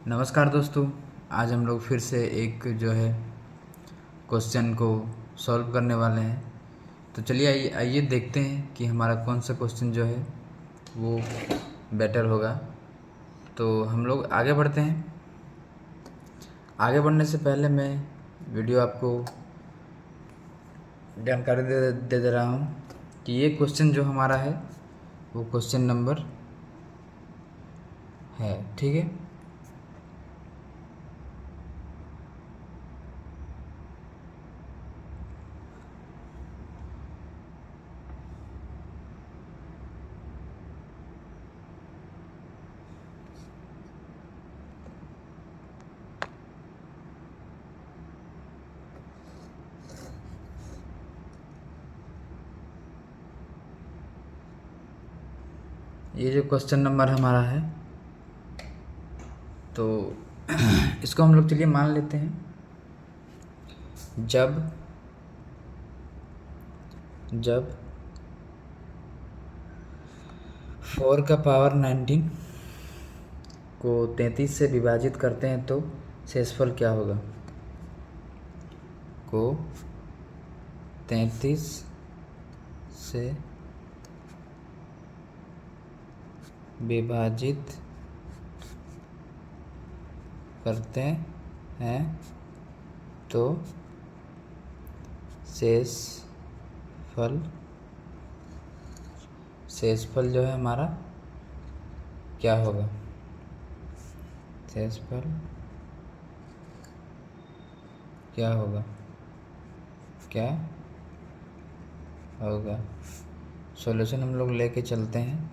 नमस्कार दोस्तों। आज हम लोग फिर से एक जो है क्वेश्चन को सॉल्व करने वाले हैं। तो चलिए आइए आइए देखते हैं कि हमारा कौन सा क्वेश्चन जो है वो बेटर होगा। तो हम लोग आगे बढ़ते हैं। आगे बढ़ने से पहले मैं वीडियो आपको जानकारी दे रहा हूँ कि ये क्वेश्चन जो हमारा है वो क्वेश्चन नंबर है, ठीक है। ये जो क्वेश्चन नंबर हमारा है तो इसको हम लोग चलिए मान लेते हैं। जब जब 4 का पावर 19 को 33 से विभाजित करते हैं तो शेषफल क्या होगा। को 33 से विभाजित करते हैं तो शेषफल जो है हमारा क्या होगा। शेषफल क्या होगा सॉल्यूशन हम लोग लेके चलते हैं।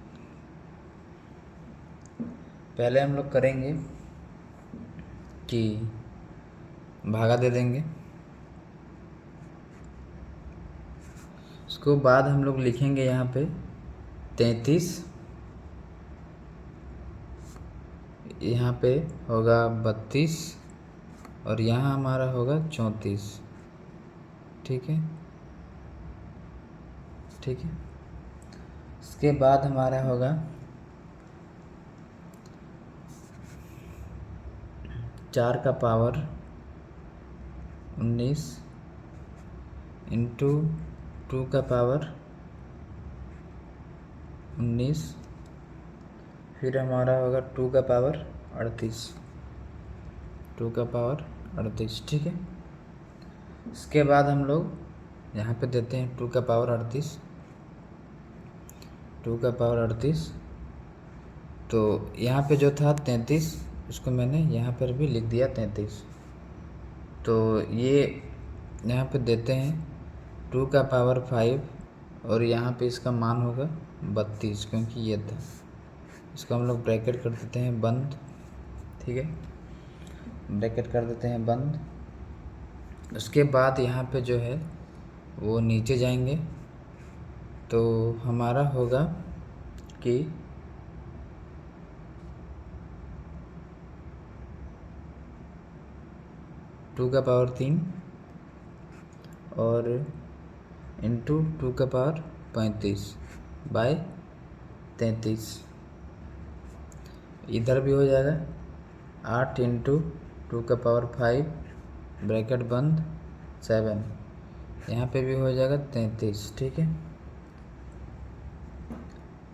पहले हम लोग करेंगे कि भागा दे देंगे, उसको बाद हम लोग लिखेंगे यहाँ पे 33, यहाँ पे होगा 32 और यहाँ हमारा होगा 34। ठीक है। इसके बाद हमारा होगा 4 का पावर 19 इंटू 2 का पावर 19, फिर हमारा होगा 2 का पावर 38। 2 का पावर 38, ठीक है। इसके बाद हम लोग यहाँ पे देते हैं 2 का पावर 38। 2 का पावर 38, तो यहाँ पे जो था 33, उसको मैंने यहाँ पर भी लिख दिया 33। तो ये यहाँ पे देते हैं 2 का पावर 5 और यहाँ पे इसका मान होगा 32, क्योंकि ये था। इसको हम लोग ब्रैकेट कर देते हैं बंद, ठीक है। ब्रैकेट कर देते हैं बंद। उसके बाद यहाँ पे जो है वो नीचे जाएंगे तो हमारा होगा कि 2 का पावर 3 और इंटू 2 का पावर 35 बाय 33। इधर भी हो जाएगा 8 इंटू 2 का पावर 5 ब्रैकेट बंद 7, यहाँ पे भी हो जाएगा 33, ठीक है।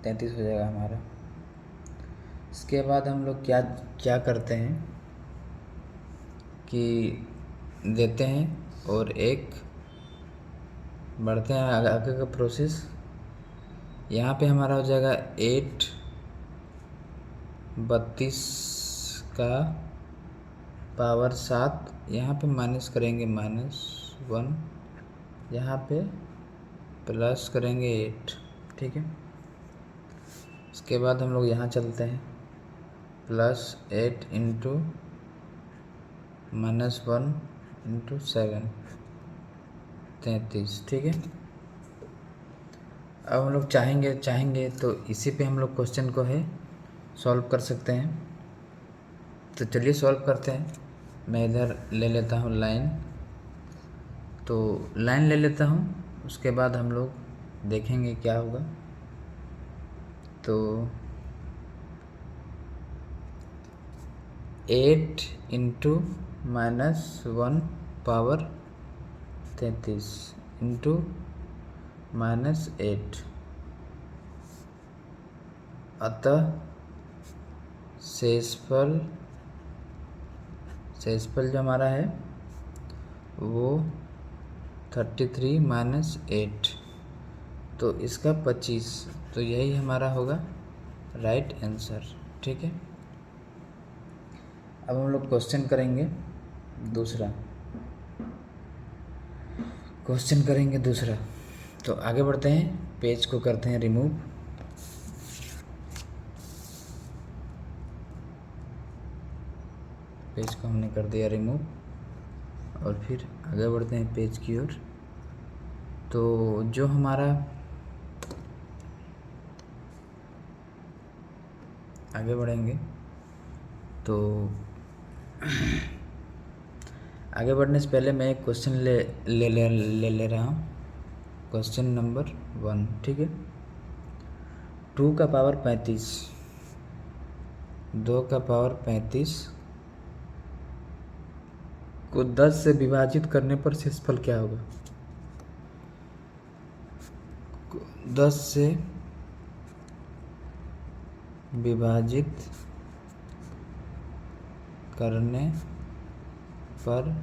33 हो जाएगा हमारा। इसके बाद हम लोग क्या क्या करते हैं कि देते हैं और एक बढ़ते हैं आगे का प्रोसेस। यहाँ पे हमारा हो जाएगा 8 32 का पावर 7, यहाँ पे माइनस करेंगे -1, यहाँ पे प्लस करेंगे 8, ठीक है। इसके बाद हम लोग यहाँ चलते हैं +8 इंटू -1 इंटू 7 33, ठीक है। अब हम लोग चाहेंगे तो इसी पे हम लोग क्वेश्चन को है सॉल्व कर सकते हैं। तो चलिए सॉल्व करते हैं। मैं इधर ले लेता हूँ लाइन, तो लाइन ले लेता हूँ, उसके बाद हम लोग देखेंगे क्या होगा। तो 8 इंटू -1 पावर 33 इंटू -8। अतः शेषफल जो हमारा है वो 33 माइनस 8, तो इसका 25, तो यही हमारा होगा राइट आंसर। ठीक है, अब हम लोग क्वेश्चन करेंगे दूसरा। तो आगे बढ़ते हैं, पेज को करते हैं रिमूव। पेज को हमने कर दिया रिमूव और फिर आगे बढ़ते हैं पेज की ओर। तो जो हमारा आगे बढ़ेंगे, तो आगे बढ़ने से पहले मैं एक क्वेश्चन ले रहा हूँ। क्वेश्चन नंबर 1, ठीक है। 2 का पावर 35, 2 का पावर 35 को 10 से विभाजित करने पर शेषफल क्या होगा? 10 से विभाजित करने पर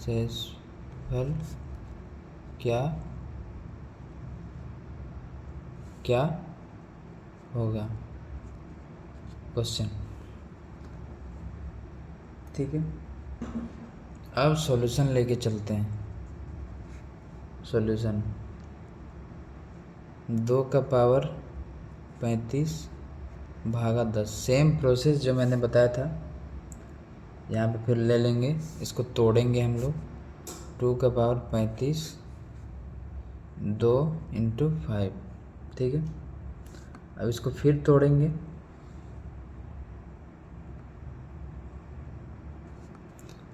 शेषफल क्या होगा? क्वेश्चन, ठीक है। अब सॉल्यूशन लेके चलते हैं। सॉल्यूशन 2 का पावर 35 भागा 10, सेम प्रोसेस जो मैंने बताया था यहाँ पे फिर ले लेंगे, इसको तोड़ेंगे हम लोग। 2 का पावर 35 2 इंटू 5, ठीक है। अब इसको फिर तोड़ेंगे,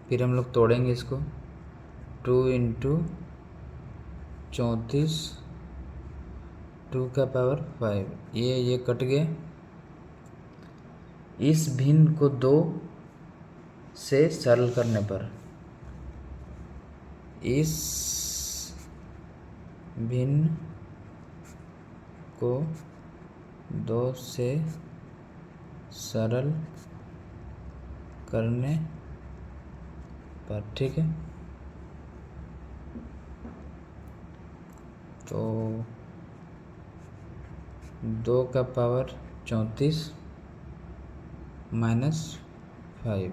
फिर हम लोग तोड़ेंगे इसको। 2 इंटू 34 2 का पावर 5, ये कट गए। इस भिन्न को 2 से सरल करने पर, इस भिन्न को 2 से सरल करने पर, ठीक है। तो 2 का पावर 34 माइनस 5,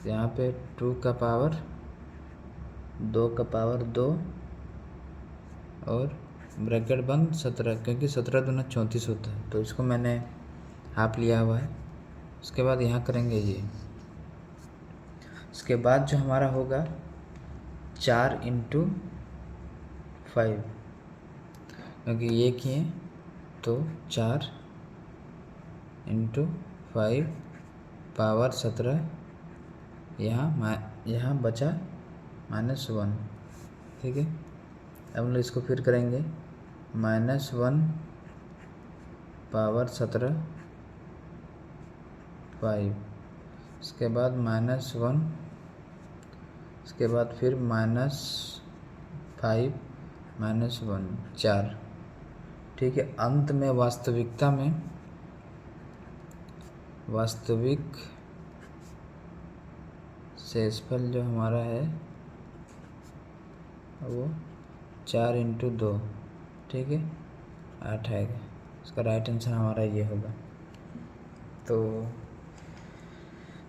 यहाँ पे 2 का पावर 2 का पावर 2 और ब्रैकेट बंद 17, क्योंकि 17 दूना 34 होता है, तो इसको मैंने हाफ लिया हुआ है। उसके बाद यहाँ करेंगे ये। उसके बाद जो हमारा होगा 4 इंटू 5, क्योंकि ये किए तो 4 इंटू 5 पावर 17, यहाँ बचा -1, ठीक है। अब हम लोग इसको फिर करेंगे, -1 पावर 17 5, उसके बाद -1, उसके बाद फिर -5 -1 4, ठीक है। अंत में वास्तविक शेषफल जो हमारा है वो 4 इंटू 2, ठीक है, 8 आएगा। इसका राइट आंसर हमारा ये होगा। तो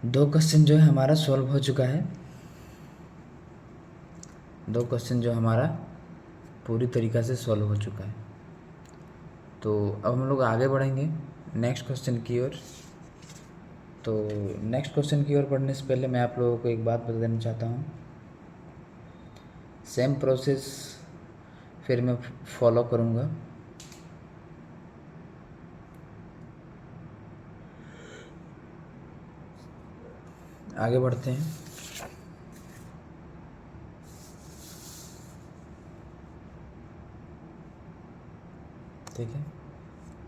2 क्वेश्चन जो है हमारा सॉल्व हो चुका है। 2 क्वेश्चन जो हमारा पूरी तरीक़ा से सॉल्व हो चुका है। तो अब हम लोग आगे बढ़ेंगे नेक्स्ट क्वेश्चन की ओर। तो नेक्स्ट क्वेश्चन की ओर बढ़ने से पहले मैं आप लोगों को एक बात बता देना चाहता हूँ। सेम प्रोसेस फिर मैं फॉलो करूँगा। आगे बढ़ते हैं। ठीक है,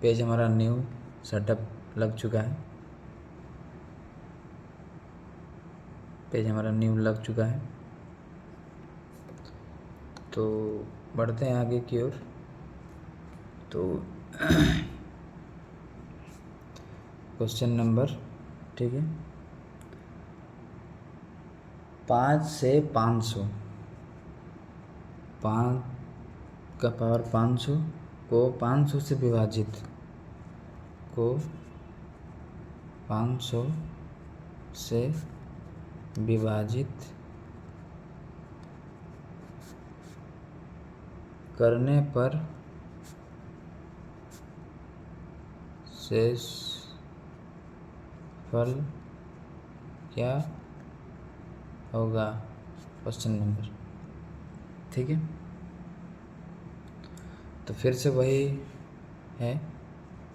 पेज हमारा न्यू सेटअप लग चुका है। पेज हमारा न्यू लग चुका है। तो बढ़ते हैं आगे की ओर। तो क्वेश्चन नंबर, ठीक है, 5 से 500, 5 का पावर 500 को 500 से विभाजित, को 500 से विभाजित करने पर शेष फल क्या होगा? क्वेश्चन नंबर, ठीक है। तो फिर से वही है,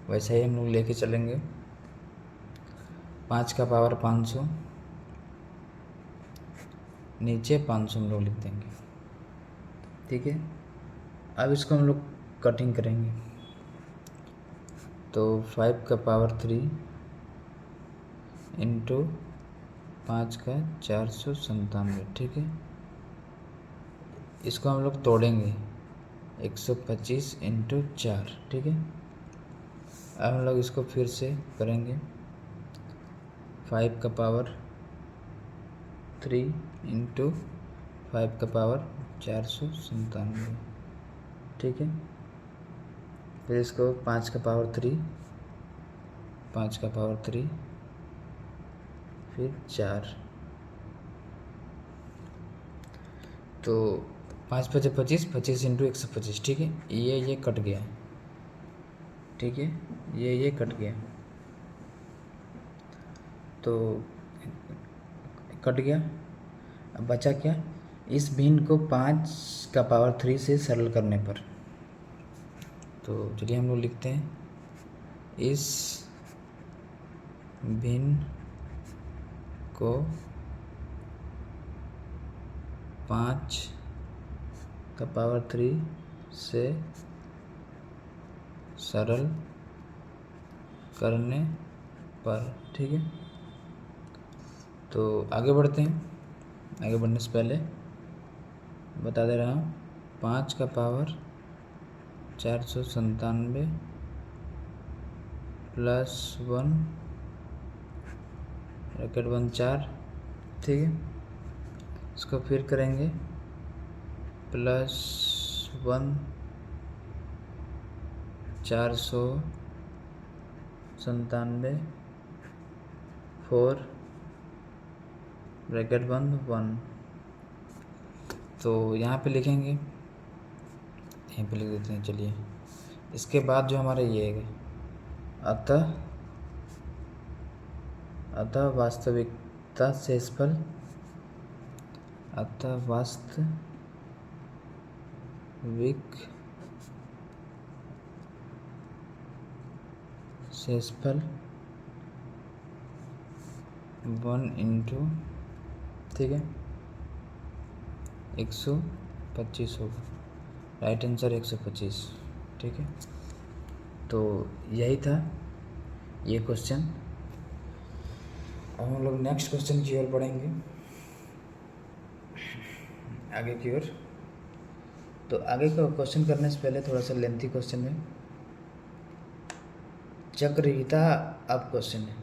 वैसा ही हम लोग लेके चलेंगे। 5 का पावर 500, नीचे 500 हम लोग लिख देंगे, ठीक है। अब इसको हम लोग कटिंग करेंगे। तो 5 का पावर 3 इंटू 5 का 497, ठीक है। इसको हम लोग तोड़ेंगे, 125 इंटू 4, ठीक है। अब हम लोग इसको फिर से करेंगे। 5 का पावर 3 इंटू 5 का पावर 497, ठीक है। फिर इसको 5 का पावर 3, 5 का पावर 3, फिर 4। तो 5 5 25, 25 इंटू 125, ठीक है। ये कट गया, ठीक है, ये कट गया। तो कट गया, अब बचा क्या? इस भिन्न को 5 का पावर 3 से सरल करने पर। तो चलिए हम लोग लिखते हैं, इस भिन्न को 5 का पावर 3 से सरल करने पर, ठीक है। तो आगे बढ़ते हैं। आगे बढ़ने से पहले बता दे रहा हूँ, 5 का पावर 497 प्लस 1 ब्रैकेट 1 4, ठीक है। इसको फिर करेंगे, प्लस 1 497 4 ब्रैकेट बंद 1। तो यहाँ पे लिखेंगे, यहीं पे लिख देते हैं। चलिए, इसके बाद जो हमारा ये है, अतः वास्तविकता शेषफल, अतः वास्तविक शेषफल 1 इंटू, ठीक है, 125 होगा। राइट आंसर 125, ठीक है। तो यही था ये क्वेश्चन। अब हम लोग नेक्स्ट क्वेश्चन की ओर बढ़ेंगे, आगे की ओर। तो आगे का क्वेश्चन करने से पहले थोड़ा सा लेंथी क्वेश्चन है, चक्रहिता अब क्वेश्चन है।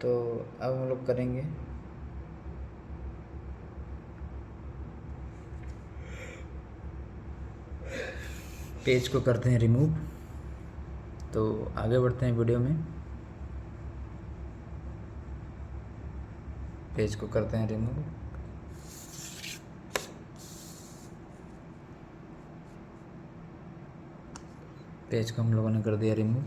तो अब हम लोग करेंगे, पेज को करते हैं रिमूव। तो आगे बढ़ते हैं वीडियो में, पेज को करते हैं रिमूव। पेज को हम लोगों ने कर दिया रिमूव।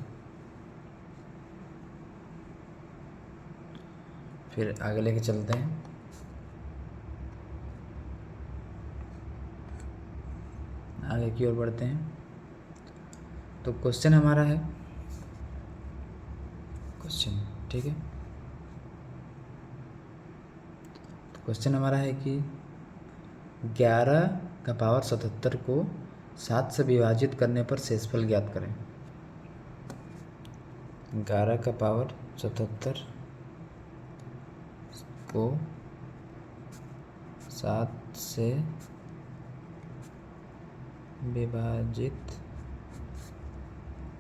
फिर आगे लेके चलते हैं। आगे की ओर बढ़ते हैं। तो क्वेश्चन हमारा है, क्वेश्चन, ठीक है। तो क्वेश्चन हमारा है कि 11 का पावर 77 को 7 से विभाजित करने पर शेषफल ज्ञात करें। 11 का पावर 77 को 7 से विभाजित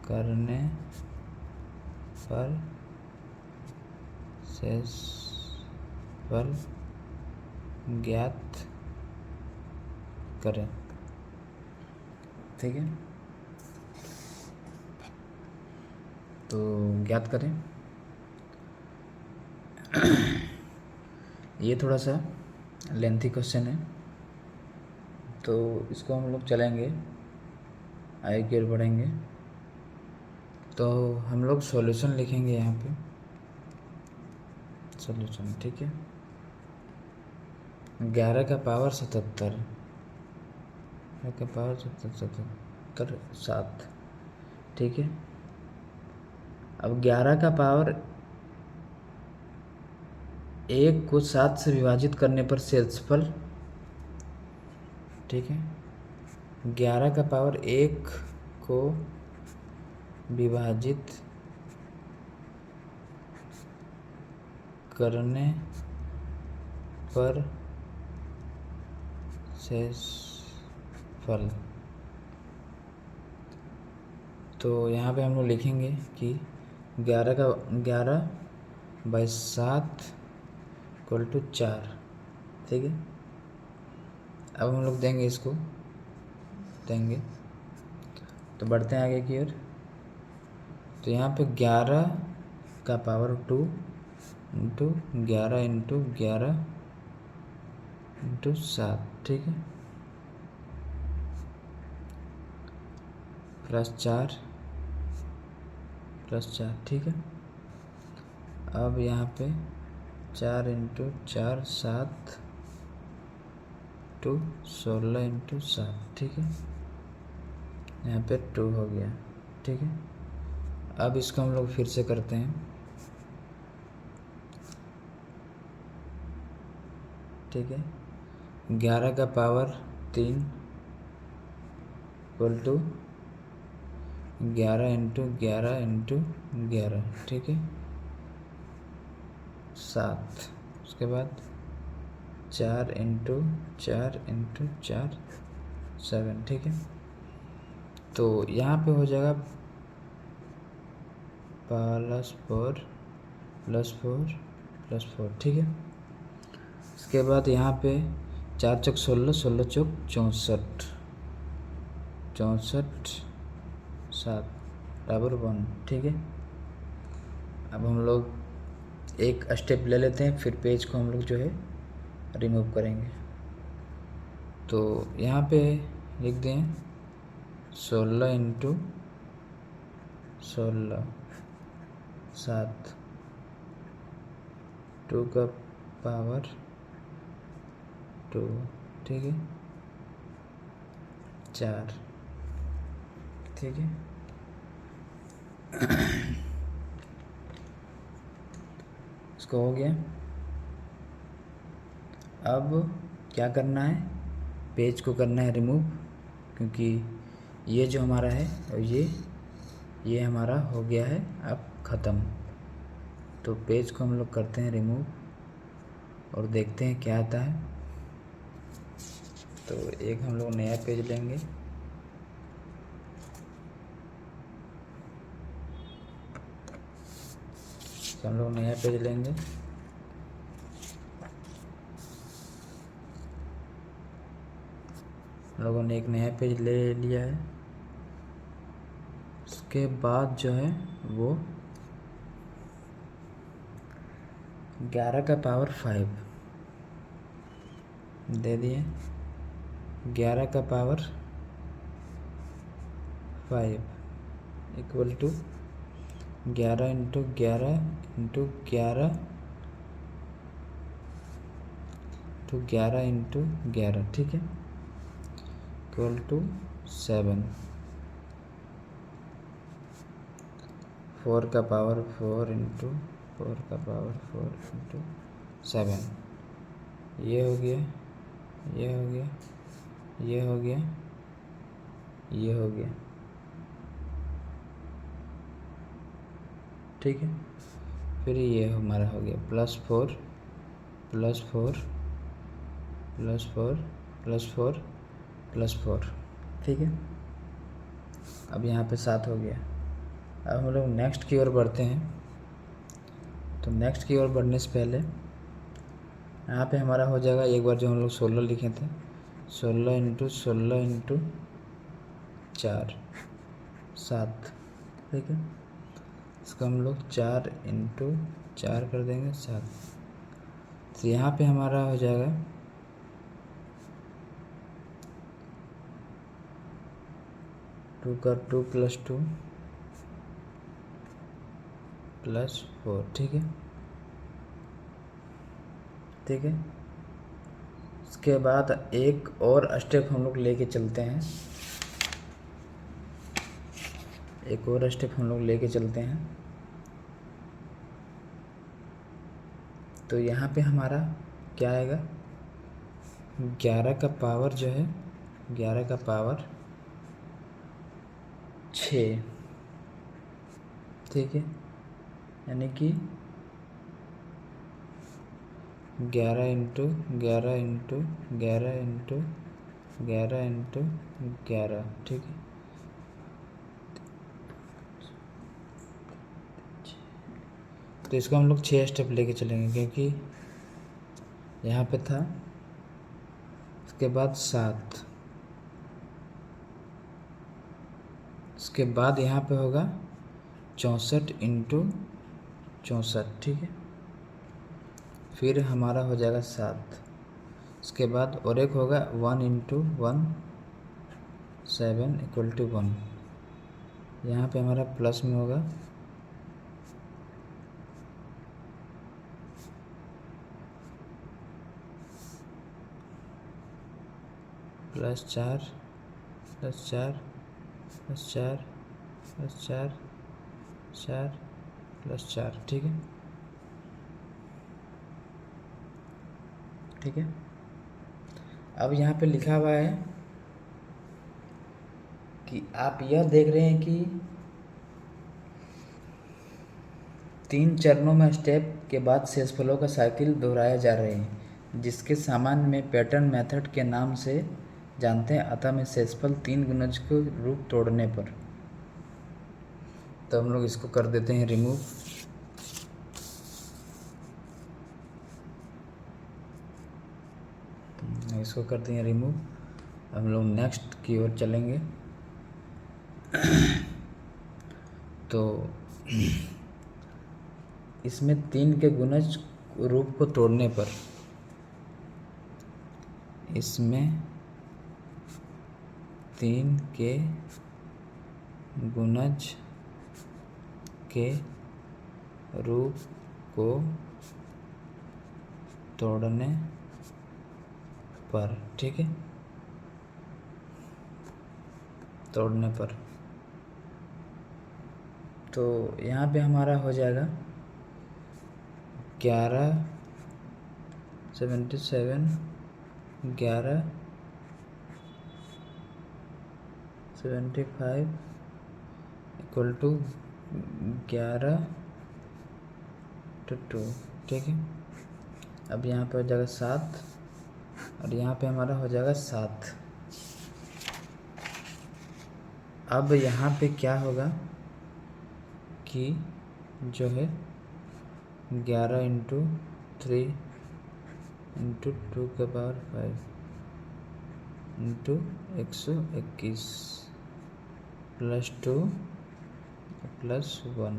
करने पर शेषफल ज्ञात करें। ठीक है, तो ज्ञात करें। ये थोड़ा सा लेंथी क्वेश्चन है, तो इसको हम लोग चलेंगे, आगे की ओर बढ़ेंगे। तो हम लोग सॉल्यूशन लिखेंगे यहाँ पे, सॉल्यूशन। ठीक है, 11 का पावर 77, 11 का पावर 77 7। ठीक है, अब 11 का पावर 1 को 7 से विभाजित करने पर शेषफल। ठीक है, 11 का पावर 1 को विभाजित करने पर शेषफल। तो यहाँ पे हम लोग लिखेंगे कि 11/7 = 4। ठीक है, अब हम लोग देंगे, इसको देंगे। तो बढ़ते हैं आगे की ओर। तो यहाँ पे 11 का पावर 2 इंटू 11 इंटू 11 इंटू 7। ठीक है, +4 +4। ठीक है, अब यहाँ पे 4 इंटू 4 7 टू 16 इंटू 7। ठीक है, यहाँ पे 2 हो गया। ठीक है, अब इसको हम लोग फिर से करते हैं। ठीक है, 11 का पावर 3 = 11 इंटू 11 इंटू 11। ठीक है, 7। उसके बाद 4 इंटू 4 इंटू 4 7। ठीक है, तो यहाँ पे हो जाएगा +4 +4 +4। ठीक है, इसके बाद यहाँ पे 4 चौक 16, 16 चौक 64, 64 7 =1। ठीक है, अब हम लोग एक स्टेप ले लेते हैं, फिर पेज को हम लोग जो है रिमूव करेंगे। तो यहाँ पे लिख दें 16 इंटू 16 7 2 का पावर 2। ठीक है, 4। ठीक है, इसको हो गया। अब क्या करना है, पेज को करना है रिमूव, क्योंकि ये जो हमारा है और ये हमारा हो गया है अब ख़त्म। तो पेज को हम लोग करते हैं रिमूव और देखते हैं क्या आता है। तो एक हम लोग नया पेज लेंगे, तो हम लोग नया पेज लेंगे। हम लोगों ने एक नया पेज ले लिया है। उसके बाद जो है वो 11 का पावर 5 दे दिए, 11 का पावर 5 = 11 इंटू 11 इंटू 11 तो 11 इंटू 11। ठीक है, = 7। 4 का पावर 4 इंटू 4 का पावर 4 इंटू 7। ये हो गया, ये हो गया, ये हो गया, ये हो गया। ठीक है, फिर ये हमारा हो गया +4 +4 +4 +4 +4, ठीक है। अब यहाँ पे 7 हो गया। अब हम लोग नेक्स्ट की ओर बढ़ते हैं। तो नेक्स्ट की ओर बढ़ने से पहले यहाँ पे हमारा हो जाएगा, एक बार जो हम लोग 16 लिखे थे, 16 × 16 × 4 7, ठीक है। इसको हम लोग 4 × 4 कर देंगे 7। तो यहाँ पे हमारा हो जाएगा 2 का 2 + 2 + 4, ठीक है, ठीक है। इसके बाद एक और स्टेप हम लोग लेके चलते हैं, एक और स्टेप हम लोग लेके चलते हैं। तो यहाँ पे हमारा क्या आएगा, 11 का पावर जो है, 11 का पावर 6, ठीक है। यानी कि 11 × 11 × 11 × 11 × 11, ठीक है। तो इसको हम लोग 6 स्टेप लेके चलेंगे, क्योंकि यहाँ पे था, उसके बाद 7, उसके बाद यहाँ पे होगा 64 × 64, ठीक है। फिर हमारा हो जाएगा 7, उसके बाद और एक होगा 1 × 1 7 = 1। यहाँ पे हमारा प्लस में होगा +4 +4 +4 +4 4 +4, ठीक है, ठीक है। अब यहाँ पे लिखा हुआ है कि आप यह देख रहे हैं कि 3 चरणों में स्टेप के बाद शेषफलों का साइकिल दोहराया जा रहे हैं, जिसके सामान्य में पैटर्न मेथड के नाम से जानते हैं। अतः में शेषफल 3 गुणज को रूप तोड़ने पर, तो हम लोग इसको कर देते हैं रिमूव। इसको करते हैं रिमूव। हम लोग नेक्स्ट की ओर चलेंगे। तो इसमें 3 के गुणज रूप को तोड़ने पर, इसमें 3 के गुणज के रूप को तोड़ने पर, ठीक है, तोड़ने पर। तो यहाँ पे हमारा हो जाएगा 11 77 11 75 = 11 × 2, ठीक है। अब यहाँ पे हो जाएगा 7 और यहाँ पे हमारा हो जाएगा 7। अब यहाँ पे क्या होगा कि जो है 11 × 3 × 2 के पावर 5 × 121 +2 +1,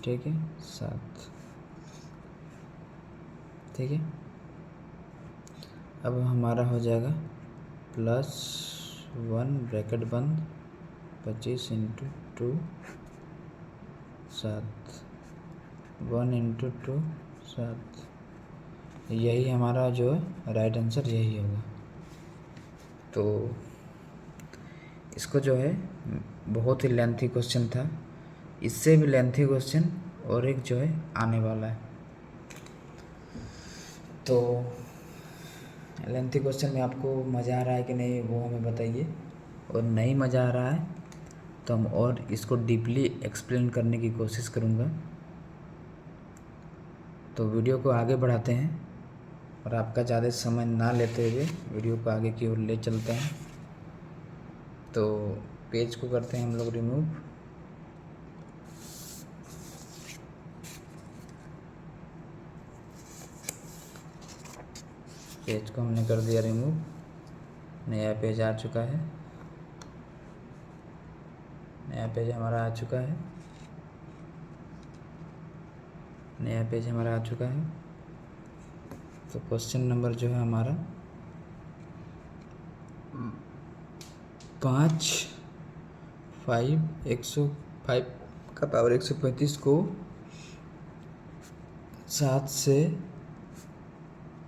ठीक है, 7, ठीक है। अब हमारा हो जाएगा +1 ब्रैकेट बंद 25 × 2 7 1 × 2 7। यही हमारा जो राइट आंसर यही होगा। तो इसको जो है बहुत ही लेंथी क्वेश्चन था, इससे भी लेंथी क्वेश्चन और एक जो है आने वाला है। तो लेंथी क्वेश्चन में आपको मज़ा आ रहा है कि नहीं वो हमें बताइए, और नहीं मज़ा आ रहा है तो हम और इसको डीपली एक्सप्लेन करने की कोशिश करूँगा। तो वीडियो को आगे बढ़ाते हैं और आपका ज़्यादा समय ना लेते हुए वीडियो को आगे की ओर ले चलते हैं। तो पेज को करते हैं हम लोग रिमूव। पेज को हमने कर दिया रिमूव, नया पेज आ चुका है। नया पेज हमारा आ चुका है। नया पेज हमारा आ चुका है। तो क्वेश्चन नंबर जो है हमारा 105 का पावर 135 को 7 से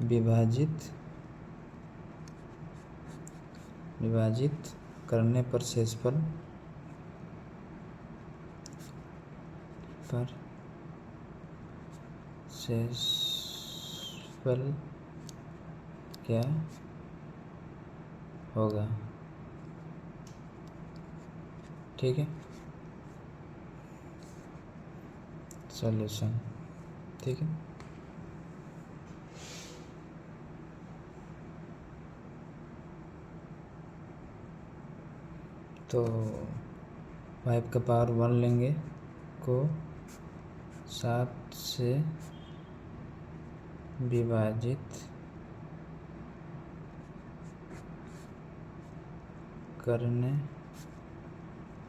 विभाजित करने पर शेषफल क्या होगा। ठीक है, सॉल्यूशन। ठीक है, तो 5 का पावर 1 लेंगे को 7 से विभाजित करने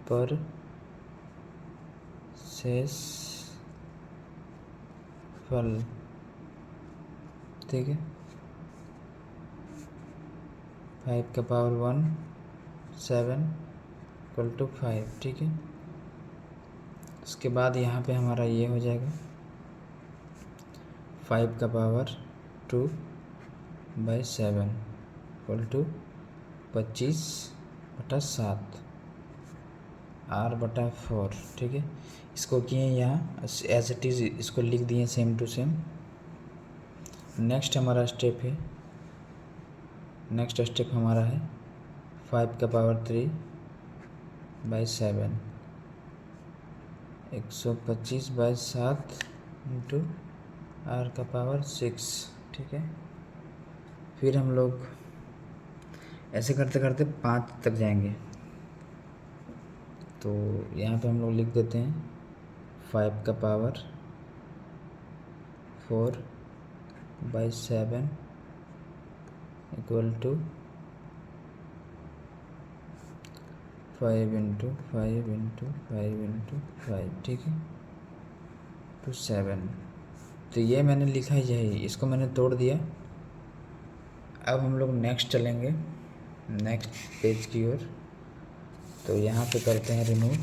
पर शेषफल। ठीक है, 5 का पावर 1 7 इक्वल टू 5। ठीक है, उसके बाद यहाँ पे हमारा ये हो जाएगा 5 का पावर 2/7 इक्वल टू 25/7 R/4। ठीक है, इसको किए यहाँ एज इट इज़, इसको लिख दिए सेम टू सेम। नेक्स्ट हमारा स्टेप है, नेक्स्ट स्टेप हमारा है 5 का पावर 3/7 125/7 इंटू R का पावर 6। ठीक है, फिर हम लोग ऐसे करते करते 5 तक जाएंगे। तो यहाँ पे हम लोग लिख देते हैं 5 का power 4/7 equal to 5 into 5 into 5 into 5। ठीक है, टू 7। तो ये मैंने लिखा ही है, इसको मैंने तोड़ दिया। अब हम लोग नेक्स्ट चलेंगे, नेक्स्ट पेज की ओर। तो यहाँ पे करते हैं रिमूव,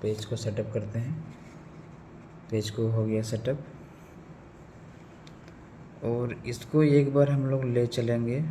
पेज को सेटअप करते हैं। पेज को हो गया सेटअप, और इसको एक बार हम लोग ले चलेंगे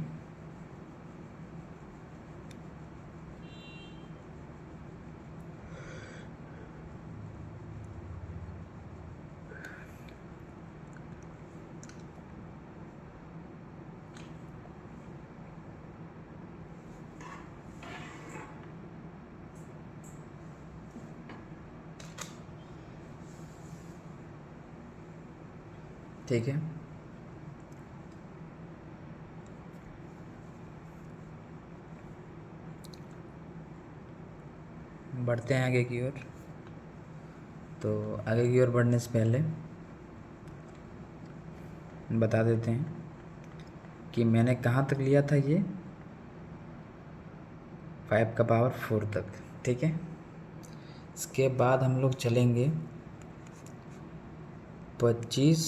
ठीक है, बढ़ते हैं आगे की ओर। तो आगे की ओर बढ़ने से पहले बता देते हैं कि मैंने कहाँ तक लिया था ये 5 का पावर 4 तक। ठीक है, इसके बाद हम लोग चलेंगे 25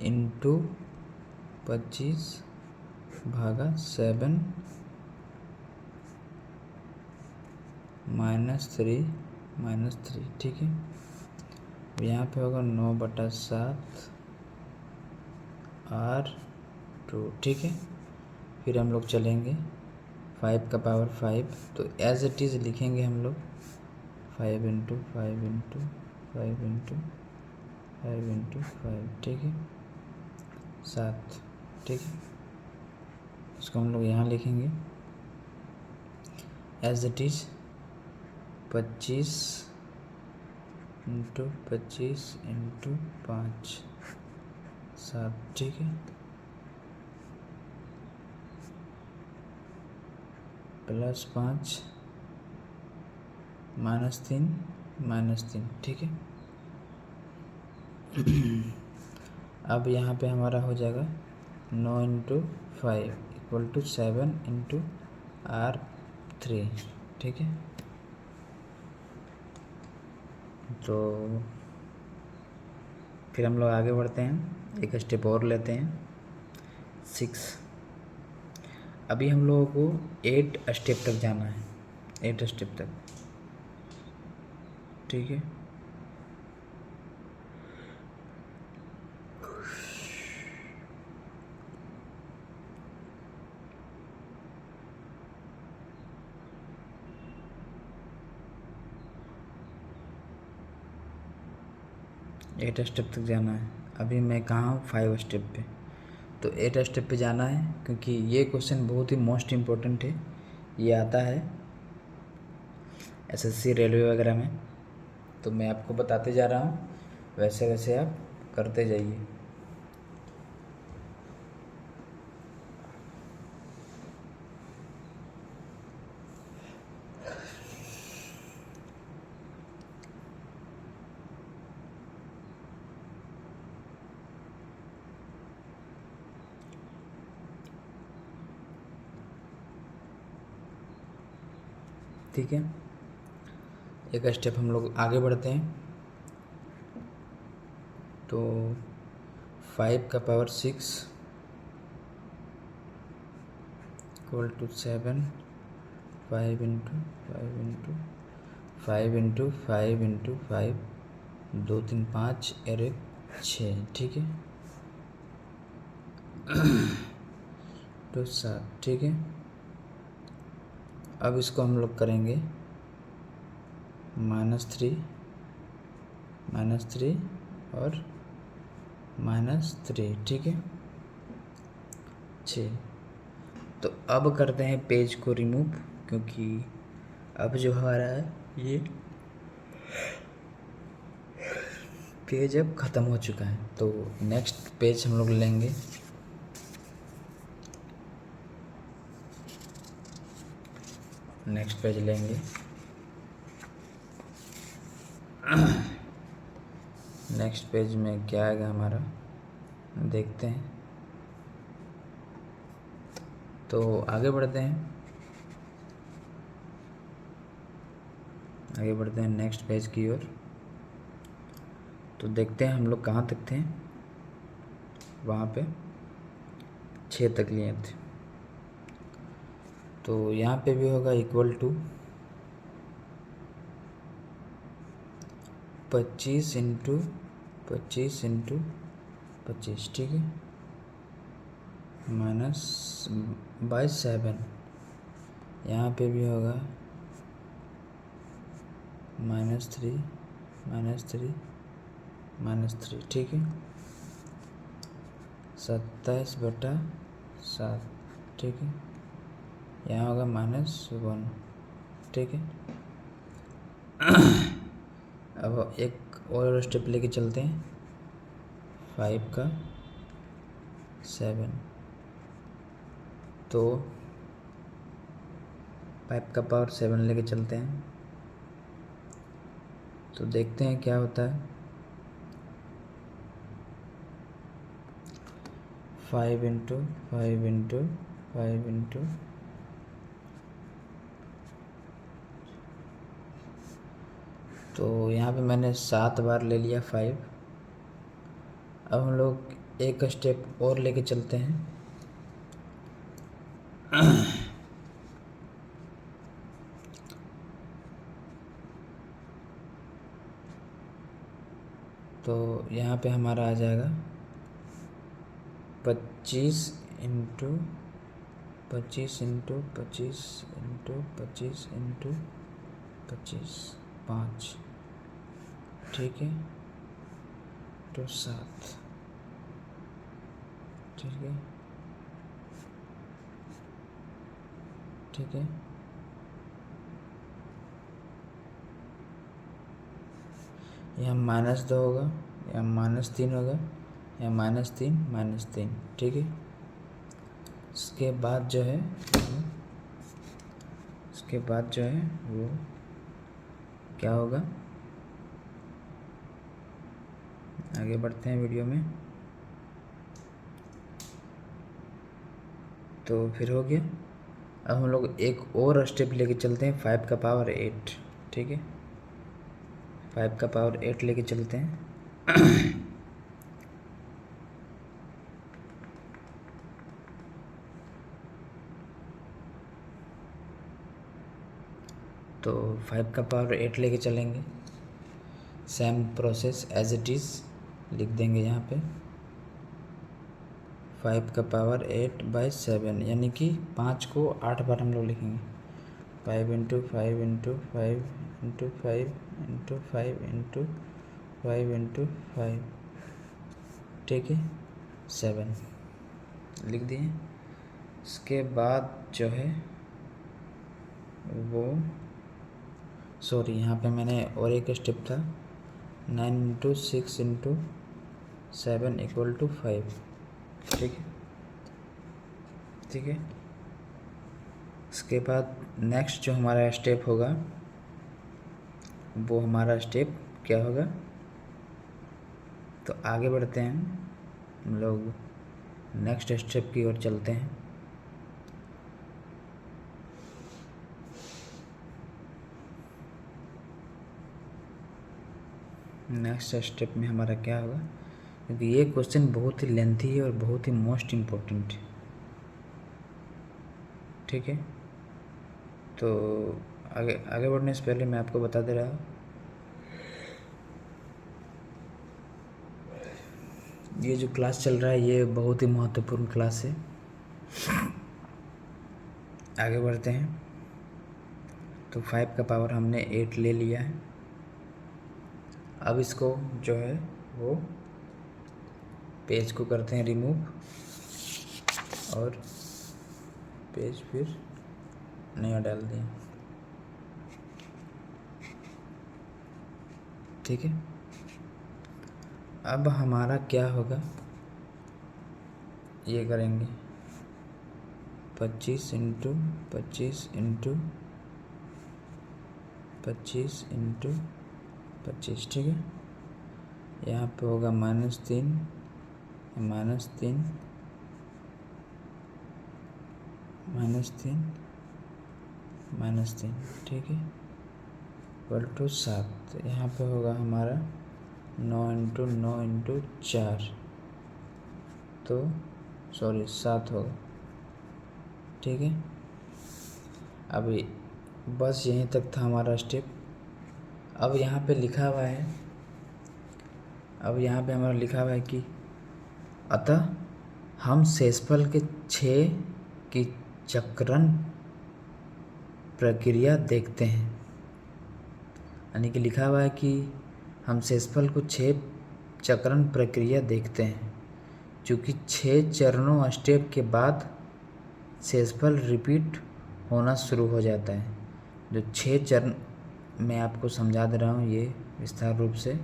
इंटू 25/7 -3। ठीक है, यहाँ पे होगा 9/7 R2। ठीक है, फिर हम लोग चलेंगे 5 का पावर 5, तो एज इट इज़ लिखेंगे हम लोग 5 इंटू 5 इंटू 5 इंटू 5 इंटू 5। ठीक है, 7। ठीक है, इसको हम लोग यहाँ लिखेंगे as it is 25 into 25 into 5 7, ठीक है, प्लस 5 -3 ठीक है। अब यहाँ पे हमारा हो जाएगा 9 into 5 equal to 7 into R3, ठीक है। तो फिर हम लोग आगे बढ़ते हैं, एक स्टेप और लेते हैं 6। अभी हम लोगों को 8 स्टेप तक जाना है, 8 स्टेप तक, ठीक है। एट स्टेप तक जाना है। अभी मैं कहाँ हूँ, 5 स्टेप पे। तो 8 स्टेप पे जाना है, क्योंकि ये क्वेश्चन बहुत ही मोस्ट इम्पोर्टेंट है। ये आता है एसएससी रेलवे वगैरह में। तो मैं आपको बताते जा रहा हूँ, वैसे वैसे आप करते जाइए। ठीक है, एक स्टेप हम लोग आगे बढ़ते हैं। तो 5 का power 6 equal to 7, 5 into 5 into 5 into 5 into 5, 2 3 5 और 1 6, ठीक है, तो 7, ठीक है। अब इसको हम लोग करेंगे -3 और -3, ठीक है, 6। तो अब करते हैं पेज को रिमूव, क्योंकि अब जो हमारा है ये पेज अब ख़त्म हो चुका है। तो नेक्स्ट पेज हम लोग लेंगे, नेक्स्ट पेज लेंगे। नेक्स्ट पेज में क्या आएगा हमारा, देखते हैं। तो आगे बढ़ते हैं, आगे बढ़ते हैं नेक्स्ट पेज की ओर। तो देखते हैं हम लोग कहाँ तक थे, वहाँ पे 6 तक लिए थे। तो यहाँ पे भी होगा इक्वल टू 25 इंटू 25 इंटू 25, ठीक है, -/7। यहाँ पे भी होगा -3 -3, ठीक है, 27/7, ठीक है। यहाँ होगा -1, ठीक है। अब एक और स्टेप लेके चलते हैं, 5 का 7। तो 5 का पावर 7 लेके चलते हैं, तो देखते हैं क्या होता है। 5 इंटू 5 इंटू 5 इंटू, तो यहाँ पे मैंने 7 बार ले लिया 5। अब हम लोग एक स्टेप और लेके चलते हैं। तो यहाँ पे हमारा आ जाएगा 25 इंटू 25 इंटू 25 इंटू 25 इंटू 25, 5, ठीक है, तो 7, ठीक है, ठीक है। यहाँ -2 होगा, यहाँ -3 होगा, यहाँ -3 ठीक है। इसके बाद जो है वो क्या होगा, आगे बढ़ते हैं वीडियो में। तो फिर हो गया। अब हम लोग एक और स्टेप लेके चलते हैं, 5 का पावर 8, ठीक है। 5 का पावर 8 लेके चलते हैं। तो 5 का पावर 8 लेके चलेंगे, same process as it is लिख देंगे यहाँ पे। 5 का पावर 8/7 यानी कि 5 को 8 बार हम लोग लिखेंगे। 5 × 5 × 5 × 5 × 5 × 5 × 5, ठीक है, 7 लिख दिए। इसके बाद जो है वो सॉरी, यहाँ पे मैंने और एक स्टेप था, 9 × 6 × 7 = 5, ठीक है। इसके बाद नेक्स्ट जो हमारा स्टेप होगा वो हमारा स्टेप क्या होगा, तो आगे बढ़ते हैं, हम लोग नेक्स्ट स्टेप की ओर चलते हैं। नेक्स्ट स्टेप में हमारा क्या होगा, क्योंकि ये क्वेश्चन बहुत ही लेंथी है और बहुत ही मोस्ट इम्पोर्टेंट है, ठीक है। तो आगे बढ़ने से पहले मैं आपको बता दे रहा हूँ, ये जो क्लास चल रहा है ये बहुत ही महत्वपूर्ण क्लास है। आगे बढ़ते हैं। तो 5 का पावर हमने 8 ले लिया है। अब इसको जो है वो पेज को करते हैं रिमूव, और पेज फिर नया डाल दें, ठीक है। अब हमारा क्या होगा, ये करेंगे 25 × 25 × 25 × 25, ठीक है। यहाँ पे होगा -3 -3 -3, ठीक है, = 7। यहाँ पे होगा हमारा 9 × 9 × 4, तो सॉरी 7 होगा, ठीक है। अभी बस यहीं तक था हमारा स्टेप। अब यहाँ पे लिखा हुआ है, हमारा लिखा हुआ है कि अतः हम शेषफल के 6 की चक्रण प्रक्रिया देखते हैं, यानी कि लिखा हुआ है कि हम शेषफल को 6 चक्रण प्रक्रिया देखते हैं, चूँकि 6 चरणों स्टेप के बाद शेषफल रिपीट होना शुरू हो जाता है। जो 6 चरण मैं आपको समझा दे रहा हूँ ये विस्तार रूप से,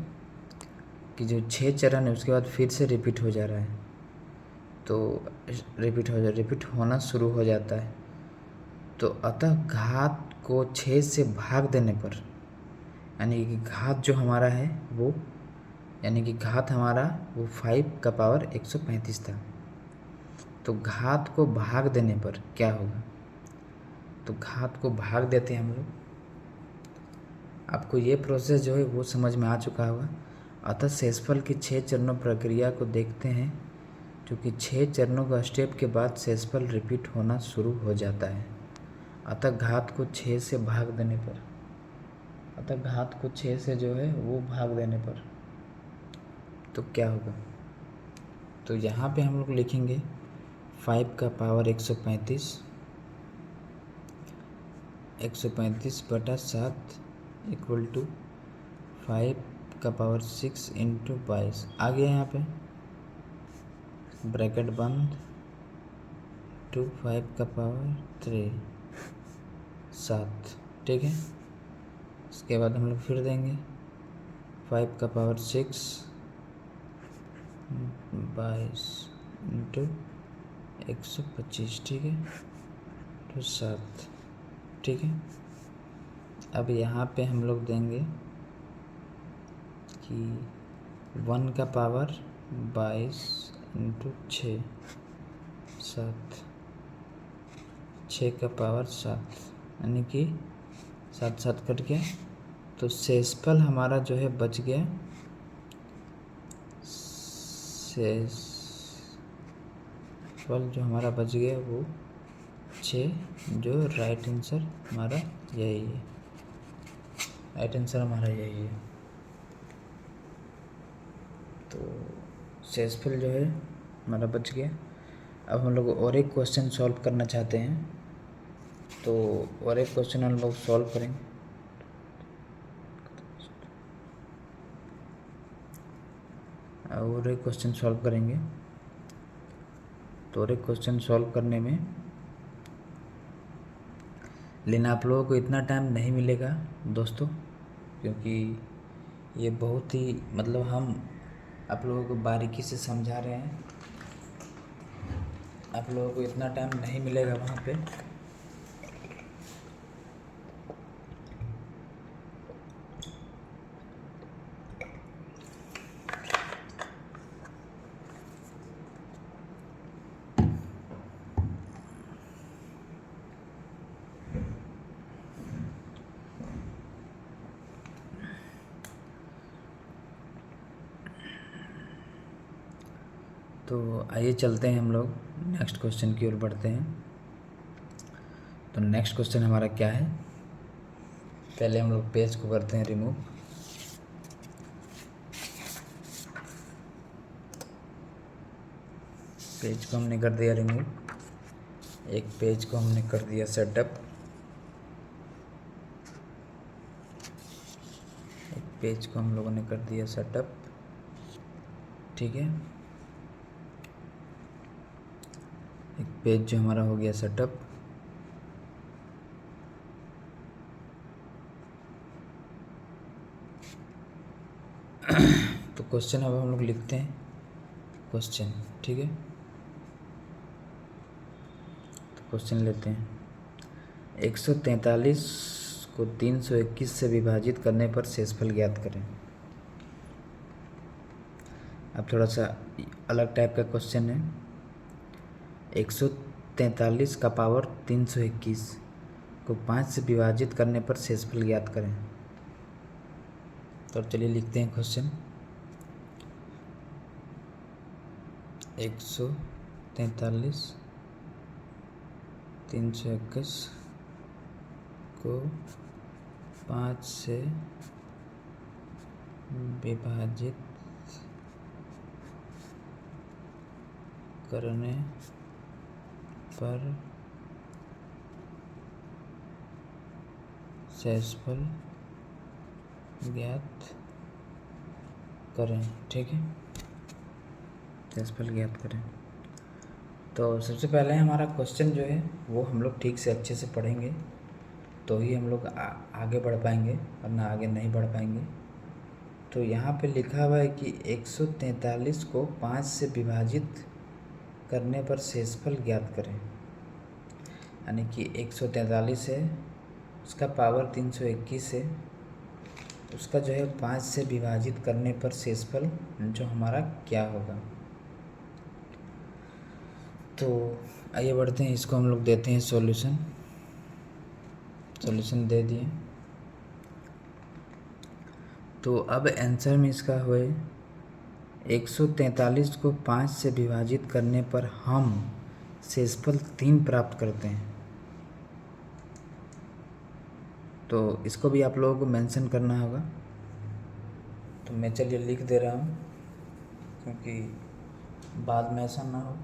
कि जो 6 चरण है उसके बाद फिर से रिपीट हो जा रहा है, तो रिपीट होना शुरू हो जाता है। तो अतः घात को 6 से भाग देने पर, यानी कि घात जो हमारा है वो, यानी कि घात हमारा वो 5 का पावर 135 था, तो घात को भाग देने पर क्या होगा, तो घात को भाग देते हैं हम लोग। आपको ये प्रोसेस जो है वो समझ में आ चुका होगा। अतः शेषफल की 6 चरणों प्रक्रिया को देखते हैं, क्योंकि 6 चरणों का स्टेप के बाद शेषफल रिपीट होना शुरू हो जाता है। अतः घात को 6 से भाग देने पर, अतः घात को 6 से जो है वो भाग देने पर तो क्या होगा, तो यहाँ पे हम लोग लिखेंगे 5 का पावर 135 135/7 = 5 का पावर 6 × 22। आ गया यहाँ पे ब्रैकेट बंद, 5 का पावर 3 7, ठीक है। इसके बाद हम लोग फिर देंगे 5 का पावर 6 22 इंटू 125, ठीक है, तो 7, ठीक है। अब यहाँ पे हम लोग देंगे कि 1 का पावर 22 इंटू 6 7, 6 का पावर 7, यानी कि 7 7 कट गया, तो शेषफल हमारा जो है बच गया, शेषफल जो हमारा बच गया वो 6, जो राइट आंसर हमारा यही है, राइट आंसर हमारा यही है। तो शेषफल जो है हमारा बच गया। अब हम लोग और एक क्वेश्चन सॉल्व करना चाहते हैं, तो और एक क्वेश्चन हम लोग सॉल्व करेंगे। और एक क्वेश्चन सॉल्व करेंगे, तो और एक क्वेश्चन सॉल्व करने में, लेकिन आप लोगों को इतना टाइम नहीं मिलेगा दोस्तों, क्योंकि ये बहुत ही मतलब हम आप लोगों को बारीकी से समझा रहे हैं, आप लोगों को इतना टाइम नहीं मिलेगा वहाँ पे। तो आइए चलते हैं, हम लोग नेक्स्ट क्वेश्चन की ओर बढ़ते हैं। तो नेक्स्ट क्वेश्चन हमारा क्या है, पहले हम लोग पेज को करते हैं रिमूव। पेज को हमने कर दिया रिमूव, एक पेज को हमने कर दिया सेटअप, एक पेज को हम लोगों ने कर दिया सेटअप, ठीक है, एक पेज जो हमारा हो गया सेटअप। तो क्वेश्चन अब हम लोग लिखते हैं क्वेश्चन, ठीक है। तो क्वेश्चन लेते हैं, 143 को 321 से विभाजित करने पर शेषफल ज्ञात करें। अब थोड़ा सा अलग टाइप का क्वेश्चन है, 143 का पावर 321 को 5 से विभाजित करने पर शेषफल ज्ञात करें। तो चलिए लिखते हैं क्वेश्चन, 143 321 को 5 से विभाजित करने पर शेषफल ज्ञात करें, ठीक है, शेषफल ज्ञात करें। तो सबसे पहले हमारा क्वेश्चन जो है वो हम लोग ठीक से अच्छे से पढ़ेंगे, तो ही हम लोग आगे बढ़ पाएंगे, वरना आगे नहीं बढ़ पाएंगे। तो यहाँ पे लिखा हुआ है कि 143 को 5 से विभाजित करने पर शेषफल ज्ञात करें, यानी कि 143 है, उसका पावर 321 है, उसका जो है 5 से विभाजित करने पर शेषफल जो हमारा क्या होगा। तो आइए बढ़ते हैं, इसको हम लोग देते हैं सॉल्यूशन। सॉल्यूशन दे दिए, तो अब आंसर में इसका हुए 143 को 5 से विभाजित करने पर हम शेषफल 3 प्राप्त करते हैं। तो इसको भी आप लोगों को मेंशन करना होगा, तो मैं चलिए लिख दे रहा हूँ, क्योंकि बाद में ऐसा ना हो।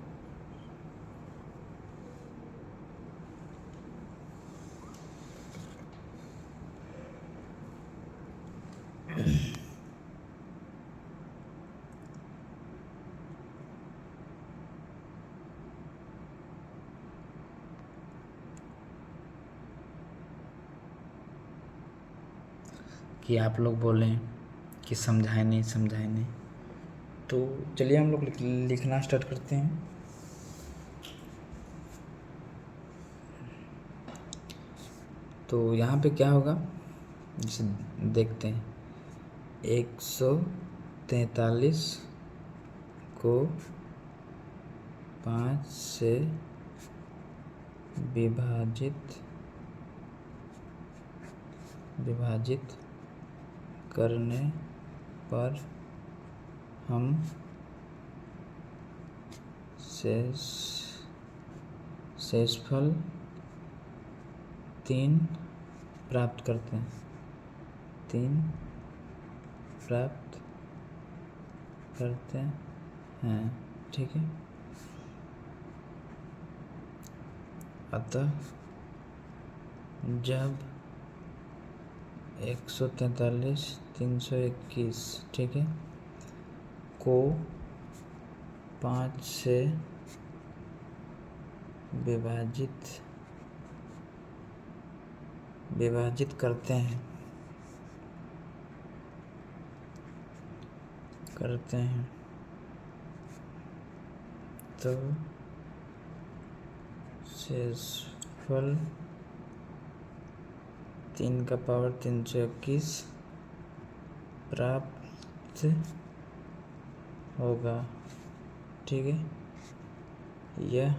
कि आप लोग बोलें कि समझाए नहीं। तो चलिए हम लोग लिखना स्टार्ट करते हैं। तो यहाँ पे क्या होगा जैसे देखते हैं, 143 को 5 से विभाजित करने पर हम शेषफल 3 प्राप्त करते हैं। 3 प्राप्त करते हैं, ठीक है। अतः जब 143 321, ठीक है, को 5 से विभाजित करते हैं तो शेषफल 3 का पावर 321 प्राप्त होगा, ठीक है। यह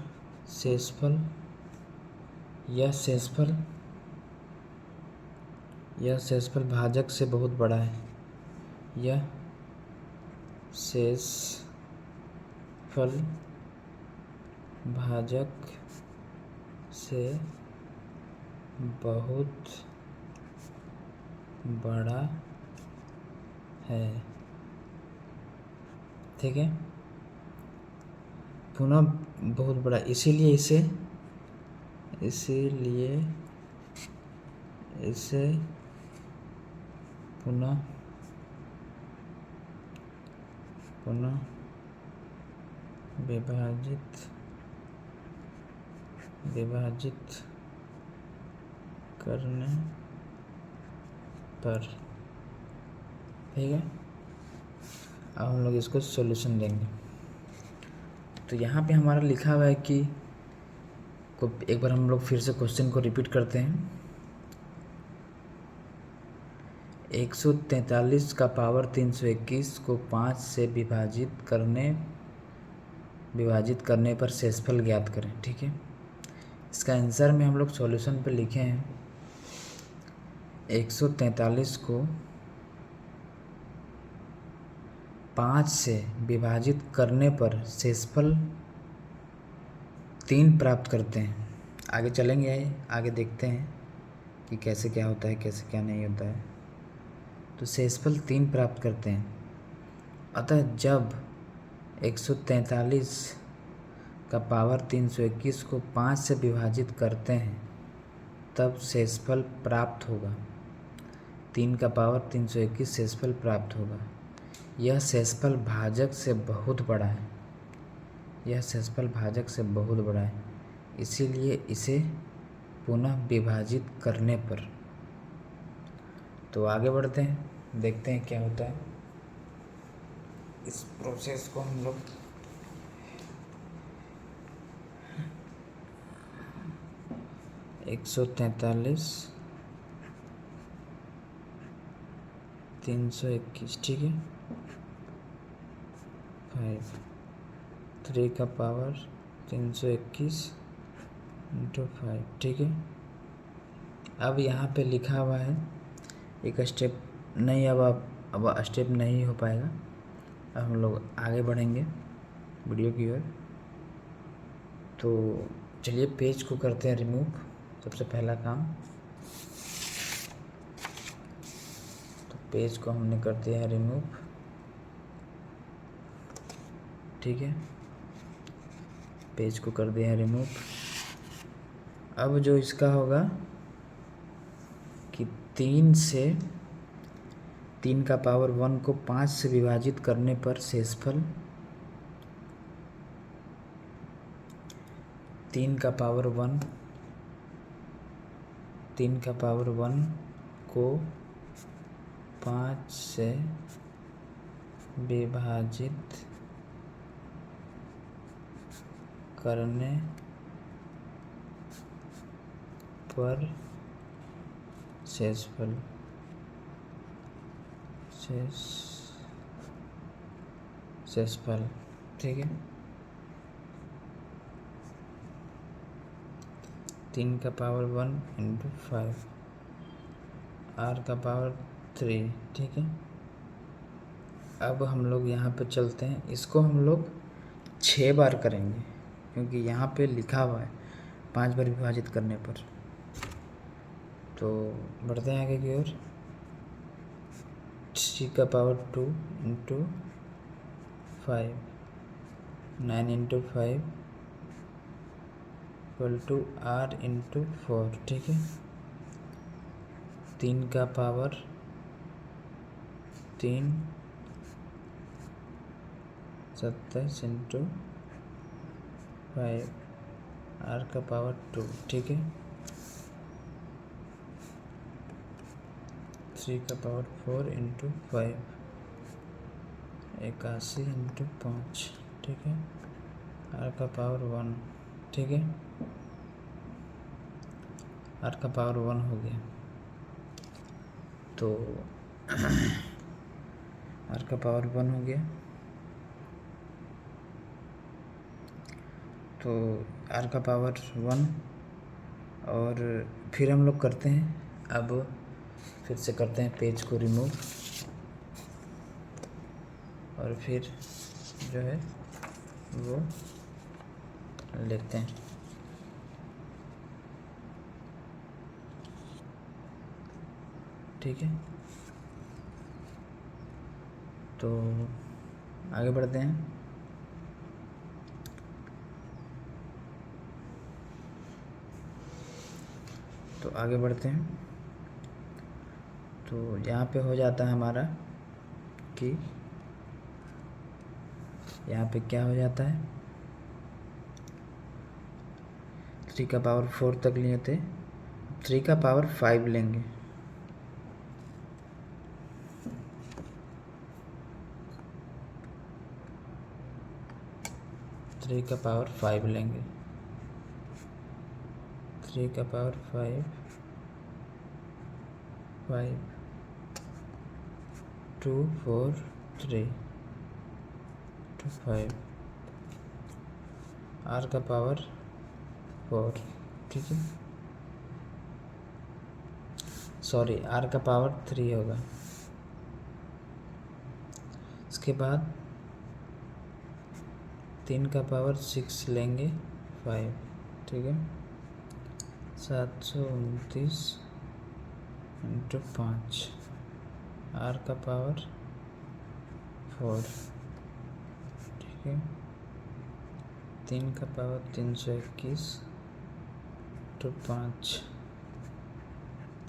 शेषफल भाजक से बहुत बड़ा है। यह शेषफल भाजक से बहुत बड़ा है, ठीक है। पुनः बहुत बड़ा, इसीलिए इसे पुनः विभाजित करने पर, ठीक है। अब हम लोग इसको सॉल्यूशन देंगे। तो यहाँ पे हमारा लिखा हुआ है कि एक बार हम लोग फिर से क्वेश्चन को रिपीट करते हैं। 143 का पावर 321 को 5 से विभाजित करने पर शेषफल ज्ञात करें, ठीक है। इसका आंसर में हम लोग सॉल्यूशन पे लिखे हैं 143 को 5 से विभाजित करने पर शेषफल 3 प्राप्त करते हैं। आगे चलेंगे, आगे देखते हैं कि कैसे क्या होता है, कैसे क्या नहीं होता है। तो शेषफल 3 प्राप्त करते हैं। अतः जब 143 का पावर 321 को 5 से विभाजित करते हैं तब शेषफल प्राप्त होगा। 3 का पावर 321 शेषफल प्राप्त होगा। यह शेषफल भाजक से बहुत बड़ा है। इसीलिए इसे पुनः विभाजित करने पर। तो आगे बढ़ते हैं, देखते हैं क्या होता है। इस प्रोसेस को हम लोग 143 321, ठीक है, 3 का पावर 321 × 5, ठीक है। अब यहाँ पे लिखा हुआ है एक स्टेप नहीं, अब स्टेप नहीं हो पाएगा। अब हम लोग आगे बढ़ेंगे वीडियो की ओर। तो चलिए पेज को करते हैं रिमूव, सबसे पहला काम। तो पेज को हमने कर दिया है रिमूव, ठीक है, पेज को कर दिया है रिमूव। अब जो इसका होगा कि 3 का पावर 1 को 5 से विभाजित करने पर शेषफल 3 का पावर 1 को 5 से विभाजित करने पर शेषफल ठीक है। 3 का पावर 1 इंटू 5 r का पावर 3, ठीक है। अब हम लोग यहाँ पे चलते हैं, इसको हम लोग 6 बार करेंगे क्योंकि यहाँ पे लिखा हुआ है 5 बार विभाजित करने पर। तो बढ़ते हैं आगे की ओर। 3 का power 2 into 5, 9 into 5 equal to r into 4, ठीक है। 3 का पावर 3 27 इंटू 5 r का पावर 2, ठीक है। 3 का पावर 4 इंटू 5 81 इंटू 5, ठीक है। r का पावर 1, ठीक है। r का पावर 1 हो गया। तो r का पावर 1 हो गया। तो r का पावर 1 और फिर हम लोग करते हैं, अब फिर से करते हैं पेज को रिमूव और फिर जो है वो लेते हैं, ठीक है। तो आगे बढ़ते हैं। तो आगे बढ़ते हैं। तो यहाँ पे हो जाता है हमारा कि यहाँ पे क्या हो जाता है, 3 का पावर 4 तक लिए थे, 3 का पावर 5 लेंगे। थ्री का पावर 5 लेंगे। 3 का पावर 5 2 4 3 2 5 r का पावर 4, ठीक है। सॉरी, r का पावर 3 होगा। इसके बाद 3 का पावर 6 लेंगे 5, ठीक है। 729 इंटू 5 r का पावर 4, ठीक है। 3 का पावर 321 इंटू 5,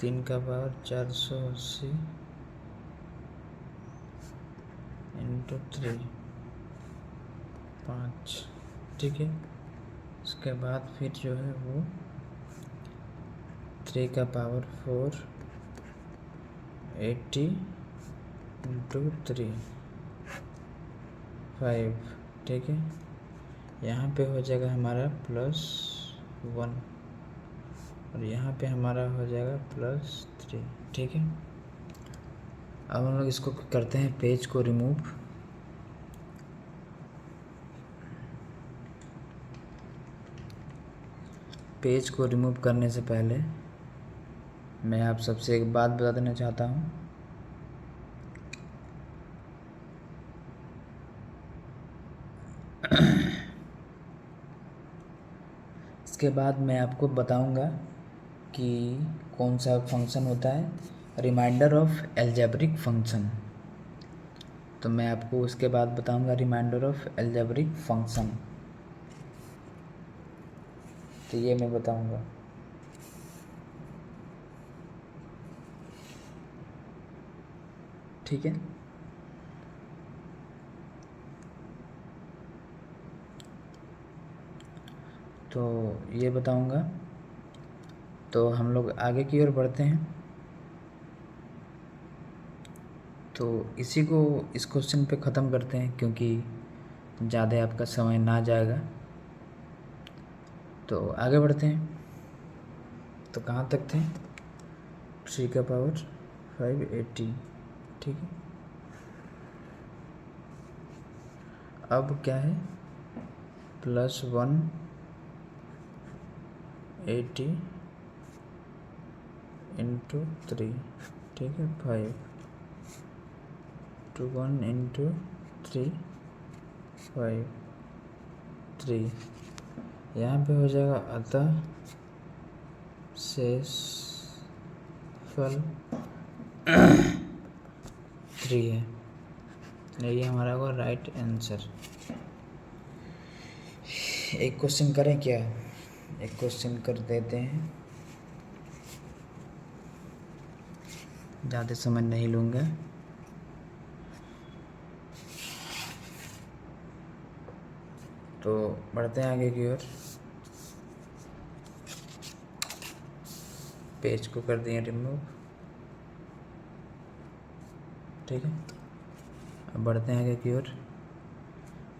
3 का पावर 480 इंटू 3 5, ठीक है। उसके बाद फिर जो है वो 3 का पावर 4 80 इंटू 3 5, ठीक है। यहाँ पे हो जाएगा हमारा +1 और यहाँ पे हमारा हो जाएगा +3, ठीक है। अब हम लोग इसको करते हैं पेज को रिमूव। पेज को रिमूव करने से पहले मैं आप सबसे एक बात बता देना चाहता हूँ। इसके बाद मैं आपको बताऊंगा कि कौन सा फंक्शन होता है, रिमाइंडर ऑफ एल्जेब्रिक फंक्शन। तो मैं आपको उसके बाद बताऊंगा रिमाइंडर ऑफ एल्जेब्रिक फंक्शन, तो ये मैं बताऊंगा, ठीक है। तो ये बताऊंगा। तो हम लोग आगे की ओर बढ़ते हैं। तो इसी को इस क्वेश्चन पे ख़त्म करते हैं, क्योंकि ज़्यादा आपका समय ना जाएगा। तो आगे बढ़ते हैं। तो कहाँ तक थे? 3 का पावर 580, ठीक है। अब क्या है? +180 × 3, ठीक है। 5 to 1 × 3, 5 3 यहाँ पे हो जाएगा। अतः शेषफल 3 है। यही हमारा होगा राइट आंसर। एक क्वेश्चन करें क्या? एक क्वेश्चन कर देते हैं, ज़्यादा समय नहीं लूँगा। तो बढ़ते हैं आगे की ओर। पेज को कर दिए रिमूव, ठीक है। अब बढ़ते हैं आगे की ओर।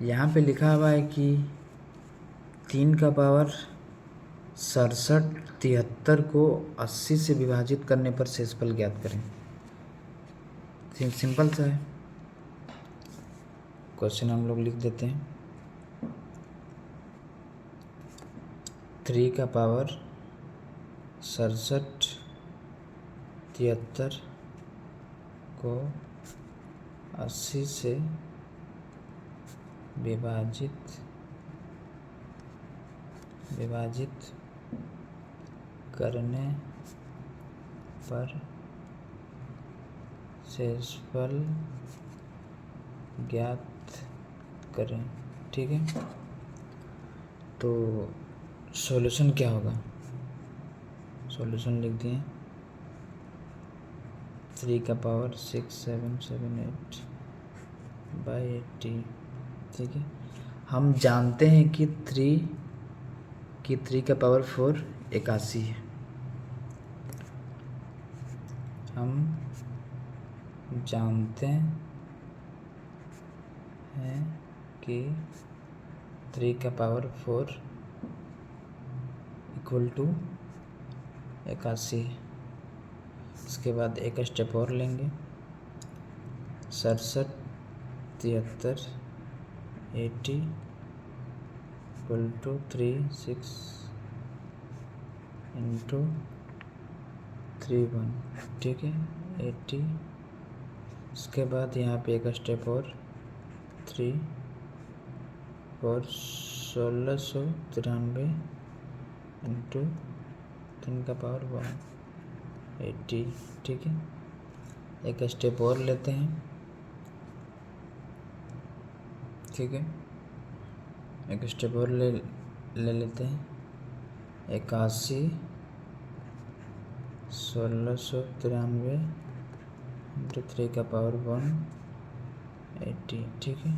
यहाँ पे लिखा हुआ है कि 3 का पावर 67 73 को 80 से विभाजित करने पर शेषफल ज्ञात करें। सिंपल सा है क्वेश्चन, हम लोग लिख देते हैं। 3 का पावर 67 73 को 80 से विभाजित करने पर शेषफल ज्ञात करें, ठीक है। तो सॉल्यूशन क्या होगा? सॉल्यूशन लिख दिए। 3 का पावर 6778/80, ठीक है। हम जानते हैं कि 3 का पावर 4 81 है। हम जानते हैं कि 3 का पावर 4 = 81 है। इसके बाद एक स्टेप और लेंगे। 67 73 80 = 36 × 31, ठीक है। 80। इसके बाद यहाँ पे एक स्टेप और 3 और 1693 × 3 का पावर 180, ठीक है। एक स्टेप और लेते हैं, ठीक है। एक स्टेप और ले लेते हैं। 81 1693 × 3 का पावर 180, ठीक है,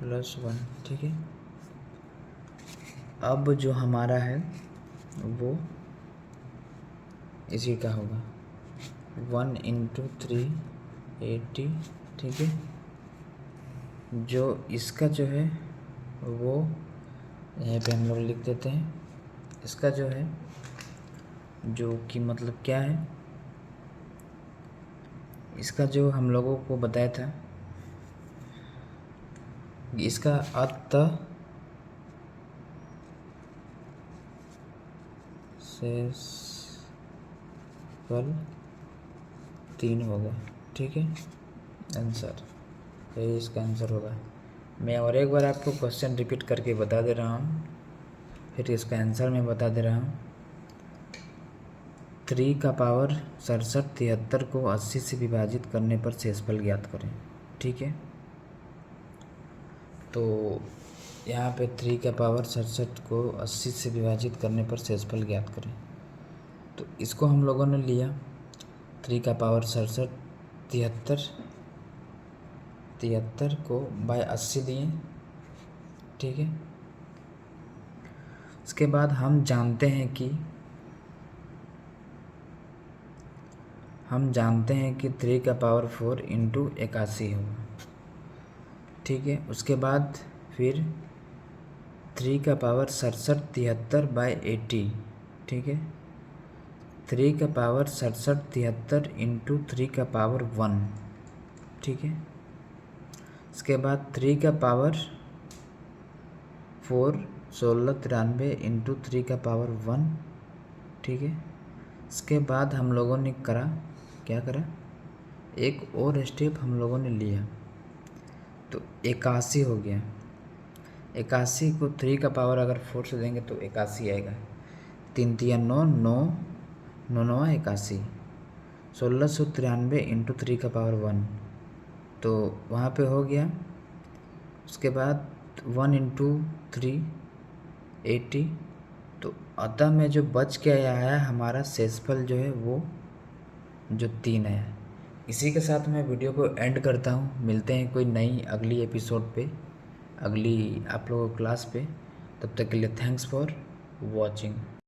+1, ठीक है। अब जो हमारा है वो इसी का होगा 1 × 380, ठीक है। जो इसका जो है वो यहाँ पे हम लोग लिख देते हैं। इसका जो है, जो कि मतलब क्या है, इसका जो हम लोगों को बताया था, इसका अतः शेषफल 3 होगा, ठीक है। आंसर यही इसका आंसर होगा। मैं और एक बार आपको क्वेश्चन रिपीट करके बता दे रहा हूँ, फिर इसका आंसर मैं बता दे रहा हूँ। 3 का पावर 67 73 को 80 से विभाजित करने पर शेषफल ज्ञात करें, ठीक है। तो यहाँ पे 3 का पावर 67 को 80 से विभाजित करने पर शेषफल ज्ञात करें। तो इसको हम लोगों ने लिया 3 का पावर 67 73 को बाय 80 दिए, ठीक है। इसके बाद हम जानते हैं कि हम जानते हैं कि 3 का पावर 4 इंटू 81 होगा, ठीक है। उसके बाद फिर 3 का पावर 67 73/80, ठीक है। 3 का पावर 67 73 इंटू 3 का पावर 1, ठीक है। इसके बाद 3 का पावर 4 1693 इंटू 3 का पावर 1, ठीक है। इसके बाद हम लोगों ने क्या करा, एक और स्टेप हम लोगों ने लिया, तो 81 हो गया। 81 को 3 का पावर अगर 4 से देंगे तो 81 आएगा। 3 3 9 9 9 9 81, 1693 इंटू 3 का पावर 1, तो वहाँ पे हो गया। उसके बाद 1 इंटू 3 80, तो अतः में जो बच के आया हमारा शेषफल जो है वो जो 3 आया। इसी के साथ मैं वीडियो को एंड करता हूँ। मिलते हैं कोई नई अगली एपिसोड पे, अगली आप लोगों क्लास पे। तब तक के लिए थैंक्स फॉर वॉचिंग।